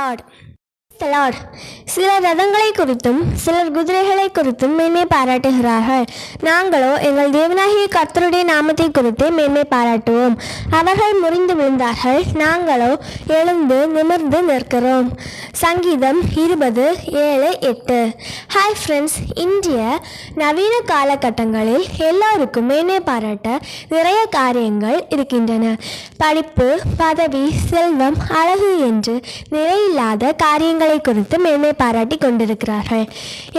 Lord. சிலர் ரதங்களை குறித்தும் சிலர் குதிரைகளை குறித்தும் மேன்மை பாராட்டுகிறார்கள். நாங்களோ எங்கள் தேவனாகிய கர்த்தருடைய நாமத்தை குறித்து மேன்மை பாராட்டுவோம். அவர்கள் முறிந்து விழுந்தார்கள், நாங்களோ எழுந்து நிமிர்ந்து நிற்கிறோம். சங்கீதம் 20:7-8. ஹாய் ஃப்ரெண்ட்ஸ், இன்றைய நவீன காலகட்டங்களில் எல்லோருக்கும் மேன்மை பாராட்ட நிறைய காரியங்கள் இருக்கின்றன. படிப்பு, பதவி, செல்வம், அழகு என்று நிறையில்லாத காரியங்களை குறித்து மேன்மை பாராட்டி கொண்டிருக்கிறார்கள்.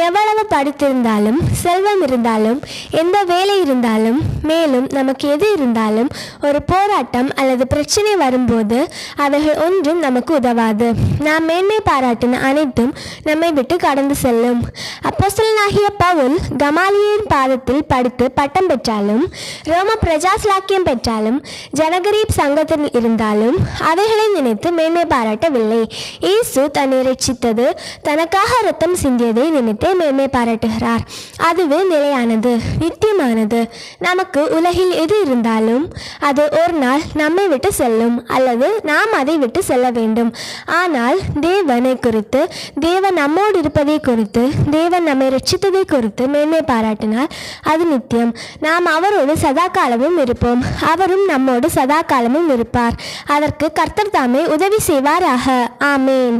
எவ்வளவு படித்திருந்தாலும், செல்வம் இருந்தாலும், எந்த வேலை இருந்தாலும், மேலும் நமக்கு எது இருந்தாலும், ஒரு போராட்டம் அல்லது பிரச்சனை வரும்போது அவைகள் ஒன்றும் நமக்கு உதவாது. நாம் மேன்மை பாராட்டின அனைத்தும் நம்மை விட்டு கடந்து செல்லும். அப்போஸ்தலனாகிய பவுல் கமாலியலின் பாதத்தில் படித்து பட்டம் பெற்றாலும், ரோம பிரஜாஸ்லாக்கியம் பெற்றாலும், ஜனகரீப் சங்கத்தில் இருந்தாலும் அவைகளை நினைத்து மேன்மை பாராட்டவில்லை. இயேசு தன்னை ரட்சித்தது, தனக்காக ரத்தம் சிந்தியதை நினைத்தே மேன்மை பாராட்டுகிறார். அதுவே நிலையானது, நித்தியமானது. நமக்கு உலகில் எது இருந்தாலும் அது ஒரு நாள் நம்மை விட்டு செல்லும் அல்லது நாம் அதை விட்டு செல்ல வேண்டும். ஆனால் தேவனை குறித்து, தேவன் நம்மோடு இருப்பதை குறித்து, தேவன் நம்மை ரட்சித்ததை குறித்து மேன்மை பாராட்டினால் அது நித்தியம். நாம் அவரோடு சதா காலமும் இருப்போம், அவரும் நம்மோடு சதா காலமும் இருப்பார். அதற்கு கர்த்தர் தாமே உதவி செய்வாராக. ஆமேன்.